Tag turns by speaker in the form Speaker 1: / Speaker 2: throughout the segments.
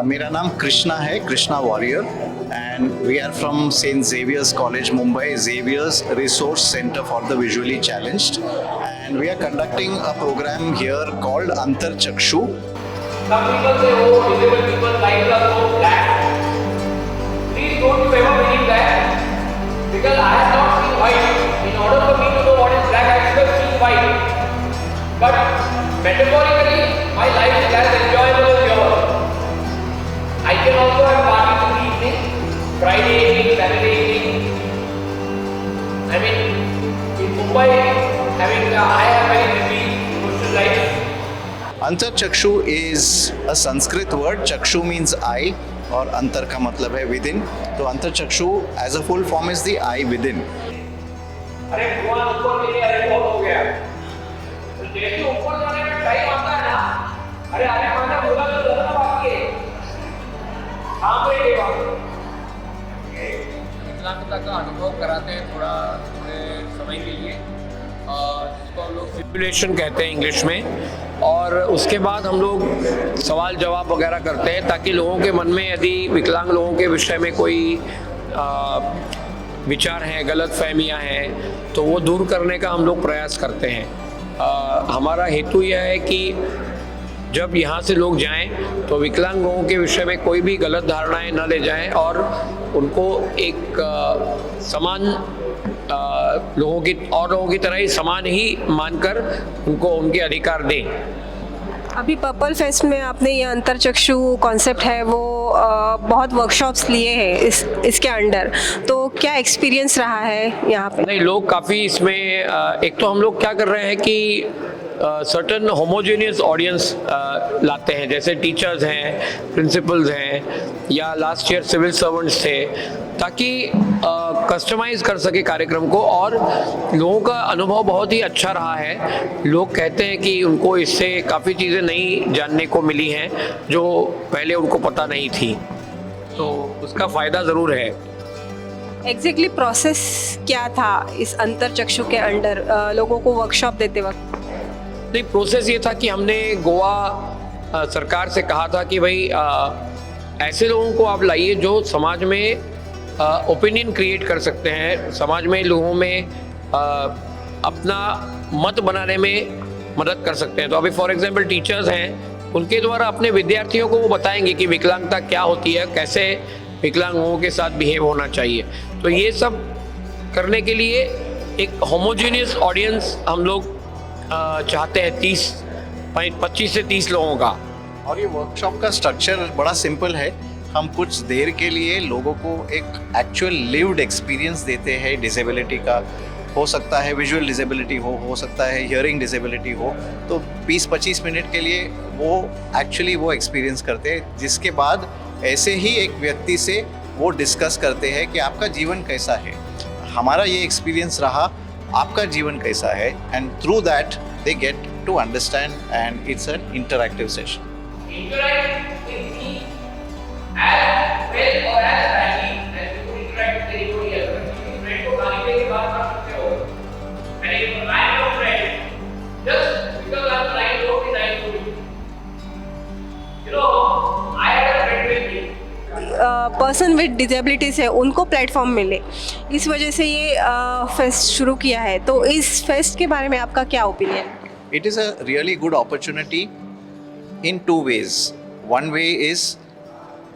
Speaker 1: मेरा नाम कृष्णा है, Krishna Warrier, and we are from Saint Xavier's College Mumbai, Xavier's resource centre for the visually challenged, and we are conducting a programme here called Antar Chakshu.
Speaker 2: Some people say, oh, disabled people's lives are so black. Please don't you ever believe that. Because I have not seen white. In order for me to know what is black, I should have seen white. But metaphorically, my life is as enjoyable as yours. I can also have parties in the evening, Friday evening, Saturday evening. I mean, in Mumbai, I have very busy social life.
Speaker 1: अंतर चक्षु is a Sanskrit word. चक्षु means I और अंतर का मतलब है with in. तो Antar Chakshu as a full form is the eye within.
Speaker 2: अरे भगवान ऊपर मेरे अरे बहुत हो गया. तो जैसे ऊपर जाने में टाइम आता है ना, अरे अरे मैंने बोला तो ज़रा बाकी है. हाँ पे ये बात.
Speaker 3: विकलांगता का अनुभव कराते हैं थोड़े समय के लिए, जिसको हम लोग सिमुलेशन कहते हैं इंग्लिश में. और उसके बाद हम लोग सवाल जवाब वगैरह करते हैं ताकि लोगों के मन में यदि विकलांग लोगों के विषय में कोई विचार हैं, गलत फहमियाँ हैं, तो वो दूर करने का हम लोग प्रयास करते हैं. हमारा हेतु यह है कि जब यहाँ से लोग जाएं तो विकलांग लोगों के विषय में कोई भी गलत धारणाएं न ले जाएं और उनको एक समान लोगों की तरह ही समान ही मानकर उनको उनके अधिकार दें.
Speaker 4: अभी पर्पल फेस्ट में आपने ये अंतरचक्षु कॉन्सेप्ट है वो बहुत वर्कशॉप्स लिए हैं इसके अंडर, तो क्या एक्सपीरियंस रहा है यहाँ पे?
Speaker 3: नहीं, लोग काफ़ी इसमें एक तो हम लोग क्या कर रहे हैं कि सर्टन होमोजेनियस ऑडियंस लाते हैं, जैसे टीचर्स हैं, प्रिंसिपल्स हैं या लास्ट ईयर सिविल सर्वेंट्स थे, ताकि कस्टमाइज़ कर सके कार्यक्रम को. और लोगों का अनुभव बहुत ही अच्छा रहा है. लोग कहते हैं कि उनको इससे काफ़ी चीज़ें नई जानने को मिली हैं जो पहले उनको पता नहीं थी, तो उसका फ़ायदा ज़रूर है.
Speaker 4: एग्जैक्टली प्रोसेस क्या था इस अंतरचक्षु के अंडर लोगों को वर्कशॉप देते वक्त?
Speaker 3: नहीं, प्रोसेस ये था कि हमने गोवा सरकार से कहा था कि भाई ऐसे लोगों को आप लाइए जो समाज में ओपिनियन क्रिएट कर सकते हैं, समाज में लोगों में अपना मत बनाने में मदद कर सकते हैं. तो अभी फॉर एग्जांपल टीचर्स हैं, उनके द्वारा अपने विद्यार्थियों को वो बताएंगे कि विकलांगता क्या होती है, कैसे विकलांग लोगों के साथ बिहेव होना चाहिए. तो ये सब करने के लिए एक होमोजेनियस ऑडियंस हम लोग चाहते हैं, 25 से 30 लोगों का.
Speaker 1: और ये वर्कशॉप का स्ट्रक्चर बड़ा सिंपल है. हम कुछ देर के लिए लोगों को एक एक्चुअल लिव्ड एक्सपीरियंस देते हैं डिसेबिलिटी का. हो सकता है विजुअल डिसेबिलिटी हो सकता है हियरिंग डिसेबिलिटी हो. तो 20-25 मिनट के लिए वो एक्चुअली वो एक्सपीरियंस करते हैं, जिसके बाद ऐसे ही एक व्यक्ति से वो डिस्कस करते हैं कि आपका जीवन कैसा है, हमारा ये एक्सपीरियंस रहा, आपका जीवन कैसा है, and through that they get to understand and it's an interactive session.
Speaker 2: Interact with me as well or as badly as you would interact with anybody else. किसी friend को गाली दे के बात कर सकते हो. And if I am your friend, just because I am trying to be nice to you. You know, I had a friend with me.
Speaker 4: Person with disabilities है उनको प्लेटफॉर्म मिले, इस वजह से ये फेस्ट शुरू किया है. तो इस फेस्ट के बारे में आपका क्या opinion?
Speaker 1: It is a really good opportunity in two ways. One way is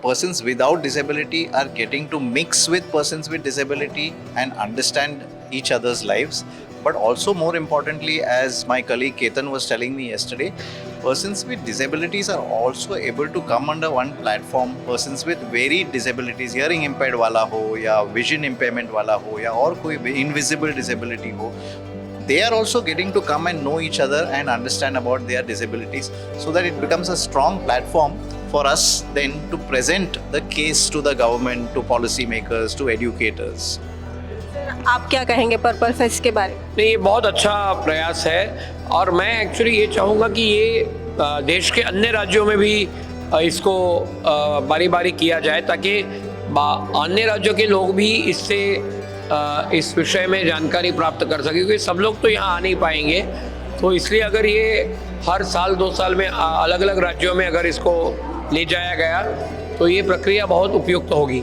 Speaker 1: persons without disability are getting to mix with persons with disability and understand each other's lives. But also more importantly, as my colleague Ketan was telling me yesterday, persons with disabilities are also able to come under one platform. Persons with varied disabilities, hearing impaired वाला हो या vision impairment वाला हो या और कोई invisible disability हो, they are also getting to come and know each other and understand about their disabilities, so that it becomes a strong platform for us then to present the case to the government, to policy makers, to educators.
Speaker 4: आप क्या कहेंगे purple fest के बारे में?
Speaker 3: नहीं, ये बहुत अच्छा प्रयास है और मैं एक्चुअली ये चाहूँगा कि ये देश के अन्य राज्यों में भी इसको बारी बारी किया जाए, ताकि अन्य राज्यों के लोग भी इससे इस विषय में जानकारी प्राप्त कर सकें, क्योंकि सब लोग तो यहाँ आ नहीं पाएंगे. तो इसलिए अगर ये हर साल 2 साल में अलग अलग राज्यों में अगर इसको ले जाया गया तो ये प्रक्रिया बहुत उपयुक्त होगी।